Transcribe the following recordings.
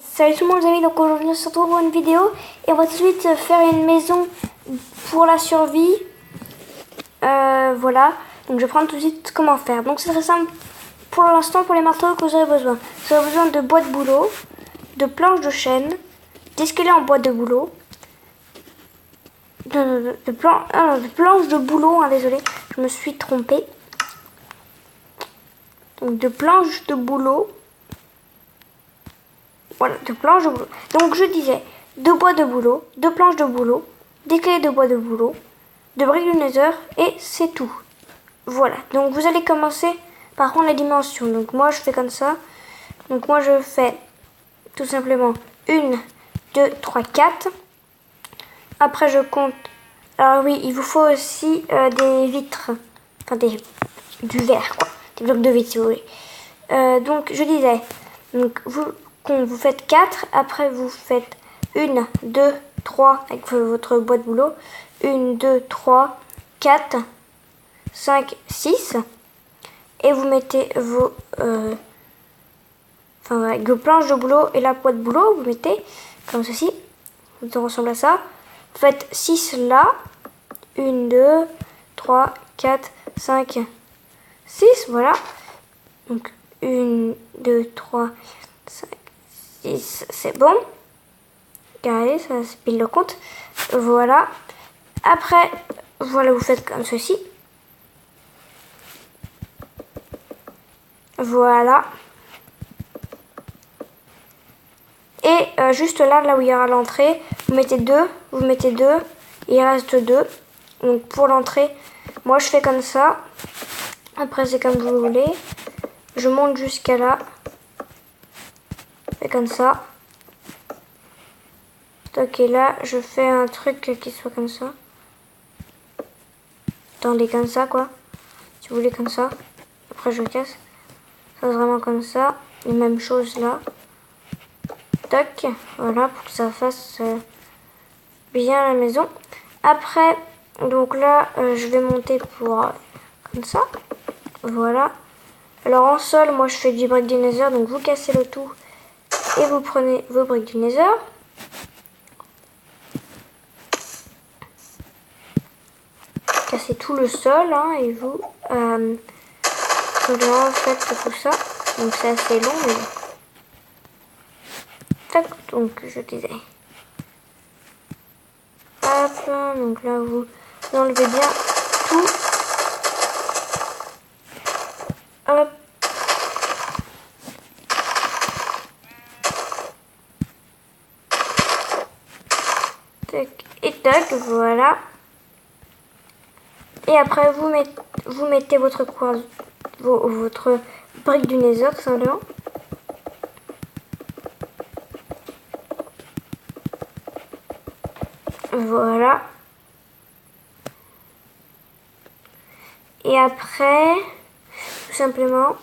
Salut tout le monde les amis, donc aujourd'hui on se retrouve pour une vidéo et on va tout de suite faire une maison pour la survie. Voilà, donc je vais prendre tout de suite comment faire. Donc c'est très simple pour l'instant pour les marteaux que vous aurez besoin. Vous aurez besoin de bois de bouleau, de planches de chêne, d'escaliers en bois de bouleau, de planches de bouleau, désolé, je me suis trompée. Donc de planches de bouleau. Voilà, de planches de bouleau. Donc je disais, de bois de bouleau, de planches de bouleau, des clés de bois de bouleau, de briques du nether et c'est tout. Voilà, donc vous allez commencer par prendre les dimensions. Donc moi je fais comme ça. Donc moi je fais tout simplement 1, 2, 3, 4. Après je compte. Alors oui, il vous faut aussi des vitres. Enfin du verre quoi. Des blocs de vitres si vous voulez. Donc je disais, donc vous faites 4, après vous faites 1, 2, 3 avec votre boîte de boulot, 1, 2, 3, 4, 5, 6 et vous mettez vos avec vos planches de boulot et la boîte de boulot, vous mettez comme ceci, ça ressemble à ça, vous faites 6 là, 1, 2, 3, 4, 5, 6, voilà, donc 1, 2, 3, 5, c'est bon. Regardez, ça c'est pile le compte. Voilà. Après, voilà, vous faites comme ceci. Voilà. Et juste là où il y aura l'entrée, vous mettez 2, il reste 2. Donc pour l'entrée, moi je fais comme ça. Après c'est comme vous voulez. Je monte jusqu'à là. Et comme ça. Ok, là, je fais un truc qui soit comme ça. Attendez, comme ça, quoi. Si vous voulez, comme ça. Après, je casse. Ça, vraiment comme ça. Les mêmes choses là. Tac. Voilà, pour que ça fasse bien la maison. Après, donc là, je vais monter pour comme ça. Voilà. Alors, en sol, moi, je fais du brick du nether. Donc, vous cassez le tout. Et vous prenez vos briques du nether. Cassez tout le sol et vous faites tout ça. Donc c'est assez long mais tac, donc je disais hop, donc là vous enlevez bien tout, hop, tac et tac, voilà. Et après vous mettez votre votre brique du nether tout simplement. Voilà. Et après, tout simplement,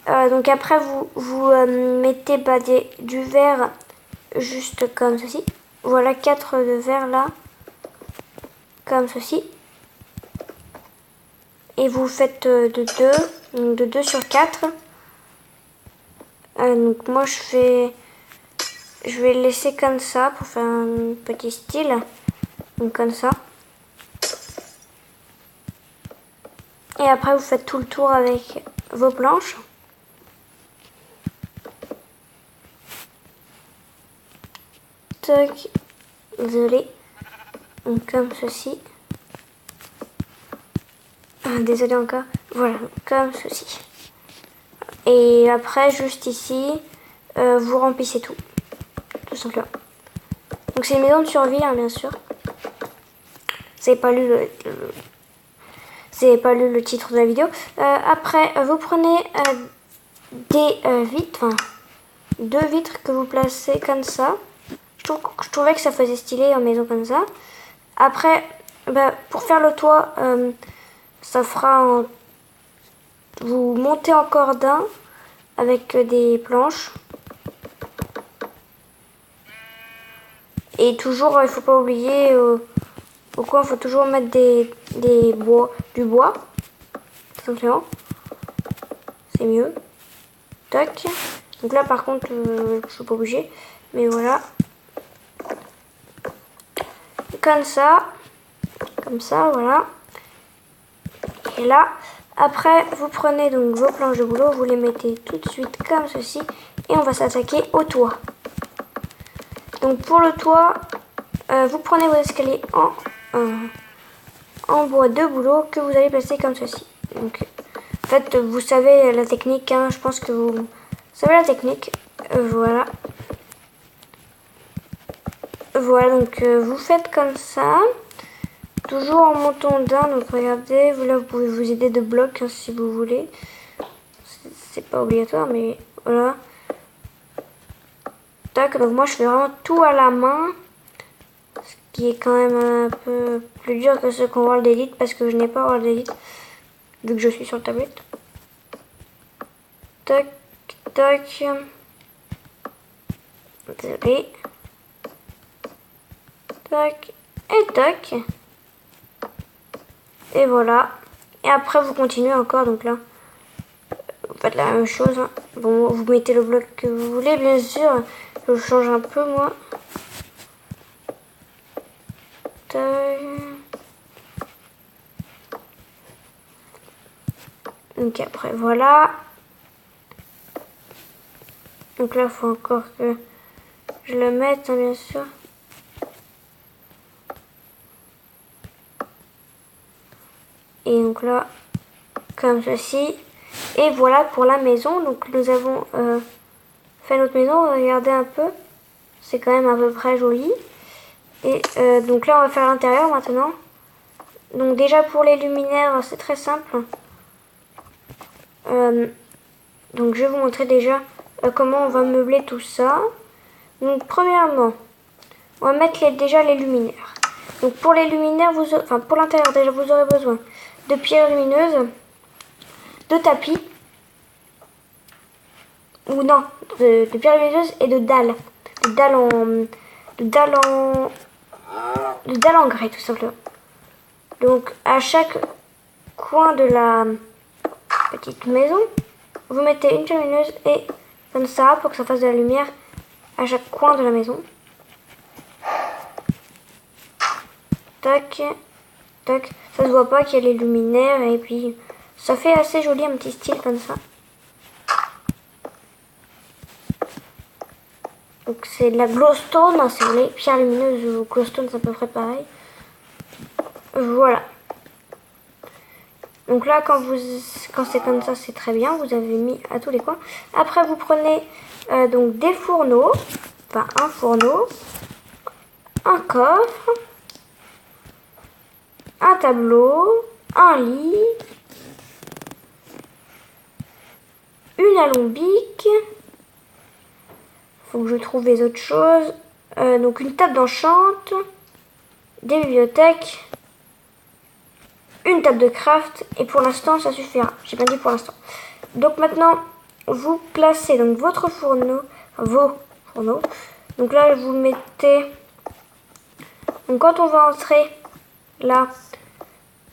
donc après vous mettez du verre juste comme ceci. Voilà 4 de verre là, comme ceci. Et vous faites de 2 sur 4. Donc moi je vais le laisser comme ça pour faire un petit style. Donc comme ça. Et après vous faites tout le tour avec vos planches. Tac. Désolé. Donc comme ceci. Désolé encore. Voilà, comme ceci. Et après, juste ici, vous remplissez tout. Tout simplement. Donc c'est une maison de survie, bien sûr. Vous n'avez pas lu le titre de la vidéo. Après, vous prenez des vitres, enfin 2 vitres que vous placez comme ça. Je trouvais que ça faisait stylé en maison comme ça. Après, pour faire le toit, ça fera vous montez encore d'un avec des planches. Et toujours, il faut pas oublier au coin, il faut toujours mettre du bois, tout simplement. C'est mieux. Tac. Donc là par contre je suis pas obligée. Mais voilà. Comme ça, voilà. Et là, après, vous prenez donc vos planches de boulot, vous les mettez tout de suite comme ceci, et on va s'attaquer au toit. Donc pour le toit, vous prenez vos escaliers en bois de bouleau que vous allez placer comme ceci. Donc, en fait, vous savez la technique, hein, je pense que vous savez la technique. Voilà. Voilà, donc vous faites comme ça. Toujours en montant d'un, donc regardez, là vous pouvez vous aider de blocs hein, si vous voulez. C'est pas obligatoire, mais voilà. Tac, donc moi je fais vraiment tout à la main. Ce qui est quand même un peu plus dur que ce qu'on voit d'élite parce que je n'ai pas World d'élite vu que je suis sur le tablette. Tac, tac. Désolé. Tac, et tac. Et voilà. Et après vous continuez encore, donc là vous faites la même chose. Hein. Bon, vous mettez le bloc que vous voulez, bien sûr. Je change un peu moi. Tac. Donc après voilà. Donc là il faut encore que je le mette, hein, bien sûr. Et donc là, comme ceci. Et voilà pour la maison. Donc nous avons fait notre maison. Regardez un peu. C'est quand même à peu près joli. Et donc là, on va faire l'intérieur maintenant. Donc déjà pour les luminaires, c'est très simple. Donc je vais vous montrer déjà comment on va meubler tout ça. Donc premièrement, on va mettre déjà les luminaires. Donc pour les luminaires, pour l'intérieur déjà, vous aurez besoin de pierres lumineuses, de tapis, ou non, de pierres lumineuses et de dalles. De dalles en grès tout simplement. Donc à chaque coin de la petite maison, vous mettez une pierre lumineuse et comme ça pour que ça fasse de la lumière à chaque coin de la maison. Tac, tac. Ça se voit pas qu'il y a les luminaires et puis ça fait assez joli un petit style comme ça. Donc c'est de la glowstone, hein, si vous voulez, pierre lumineuse ou glowstone, c'est à peu près pareil. Voilà. Donc là, quand c'est comme ça, c'est très bien. Vous avez mis à tous les coins. Après, vous prenez donc des fourneaux, enfin un fourneau, un coffre, un tableau, un lit, une alambic. Faut que je trouve les autres choses. Donc une table d'enchante, des bibliothèques, une table de craft et pour l'instant ça suffira. J'ai pas dit pour l'instant. Donc maintenant vous placez donc votre fourneau, vos fourneaux. Donc là vous mettez. Donc quand on va entrer là,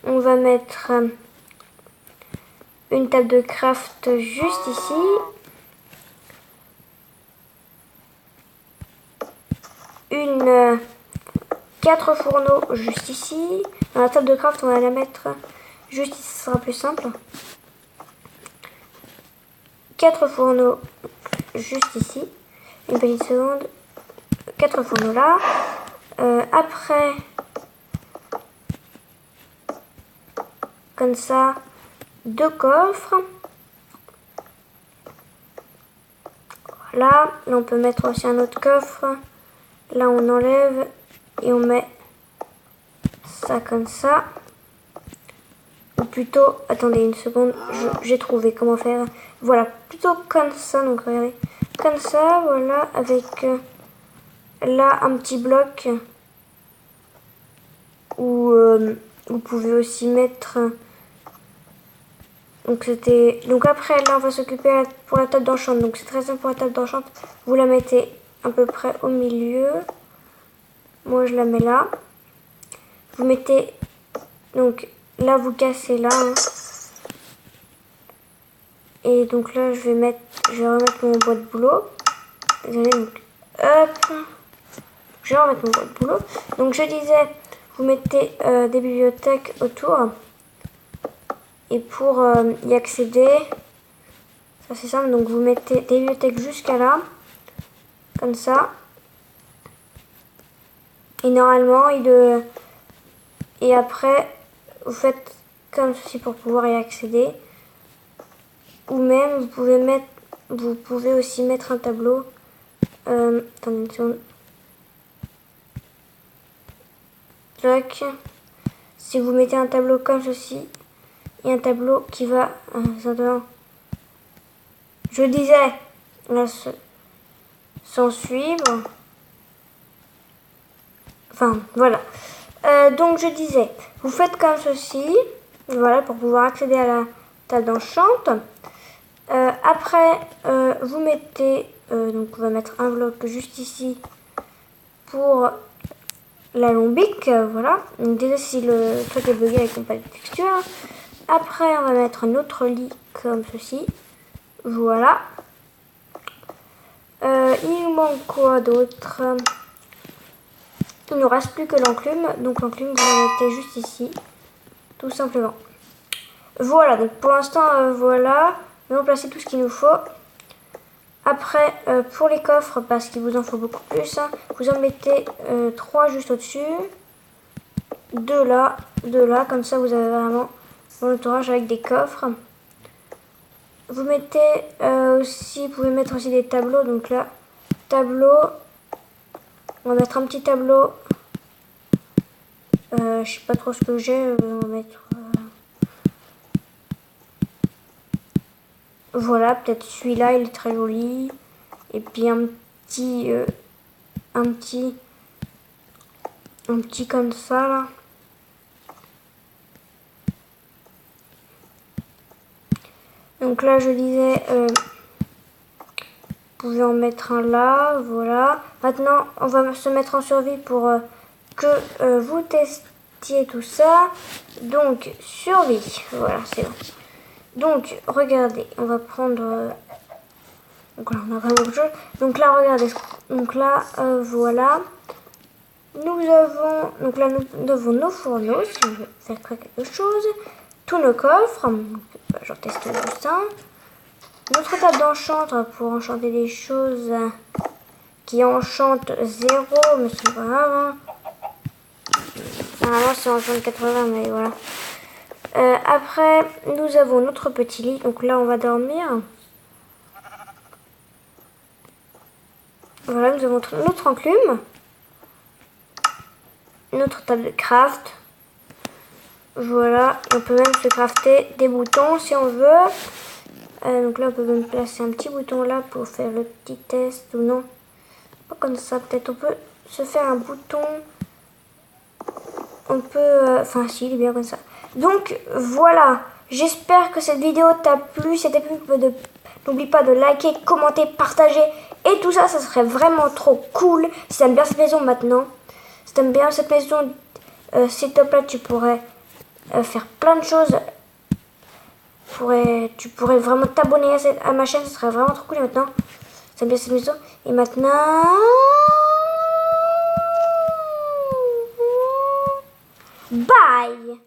on va mettre une table de craft juste ici. Une 4 fourneaux juste ici. Dans la table de craft, on va la mettre juste ici, ce sera plus simple. 4 fourneaux juste ici. Une petite seconde. 4 fourneaux là. Après, comme ça, 2 coffres. Voilà. Là, on peut mettre aussi un autre coffre. Là, on enlève et on met ça comme ça. Ou plutôt, attendez une seconde, j'ai trouvé comment faire. Voilà, plutôt comme ça, donc regardez. Comme ça, voilà, avec là un petit bloc où vous pouvez aussi mettre. Donc après, là, on va s'occuper pour la table d'enchante. Donc c'est très simple pour la table d'enchante. Vous la mettez à peu près au milieu. Moi, je la mets là. Vous mettez, donc là, vous cassez là. Hein. Et donc là, je vais remettre mon boîte de boulot. Désolé, donc hop. Je vais remettre mon boîte de boulot. Donc je disais, vous mettez des bibliothèques autour. Et pour y accéder, ça c'est simple. Donc vous mettez des bibliothèques jusqu'à là. Comme ça. Et normalement, et après, vous faites comme ceci pour pouvoir y accéder. Ou même, vous pouvez aussi mettre un tableau. Attendez une seconde. Tac. Si vous mettez un tableau comme ceci, et un tableau qui va simplement, je disais, sans suivre. Enfin, voilà. Donc, je disais, vous faites comme ceci, voilà, pour pouvoir accéder à la table d'enchante. Après, vous mettez, donc on va mettre un bloc juste ici pour l'alambic, voilà. Donc déjà si le truc est bugué avec mon palette de texture. Après, on va mettre un autre lit comme ceci, voilà. Il nous manque quoi d'autre? Il ne nous reste plus que l'enclume, donc l'enclume vous la mettez juste ici, tout simplement. Voilà, donc pour l'instant, voilà. Nous allons placer tout ce qu'il nous faut. Après, pour les coffres, parce qu'il vous en faut beaucoup plus, hein, vous en mettez 3 juste au-dessus. 2 là, comme ça vous avez vraiment mon entourage avec des coffres. Vous mettez aussi, vous pouvez mettre aussi des tableaux. Donc là, tableau. On va mettre un petit tableau. Je sais pas trop ce que j'ai. On va mettre. Voilà, peut-être celui-là, il est très joli. Et puis un petit comme ça là. Donc là, je disais, vous pouvez en mettre un là, voilà. Maintenant, on va se mettre en survie pour que vous testiez tout ça. Donc, survie, voilà, c'est bon. Donc, regardez, on va prendre... donc là, on a vraiment beaucoup de choses. Donc là, regardez, donc là, voilà. Nous avons, donc là, nous avons nos fourneaux, si on veut faire quelque chose. Tous nos coffres, je teste tout ça. Notre table d'enchantre pour enchanter des choses qui enchantent 0, mais c'est pas grave. Hein. Normalement c'est enchante 80, mais voilà. Après, nous avons notre petit lit, donc là on va dormir. Voilà, nous avons notre enclume. Notre table de craft. Voilà, on peut même se crafter des boutons si on veut. Donc là, on peut même placer un petit bouton là pour faire le petit test ou non. Pas comme ça, peut-être on peut se faire un bouton. On peut... Enfin, si, il est bien comme ça. Donc, voilà. J'espère que cette vidéo t'a plu. C'était plus de... N'oublie pas de liker, commenter, partager. Et tout ça, ça serait vraiment trop cool. Si t'aimes bien cette maison maintenant. Si t'aimes bien cette maison, s'il te plaît, tu pourrais faire plein de choses. Tu pourrais vraiment t'abonner à ma chaîne, ce serait vraiment trop cool. Et maintenant, ça bien cette maison. Et maintenant, bye.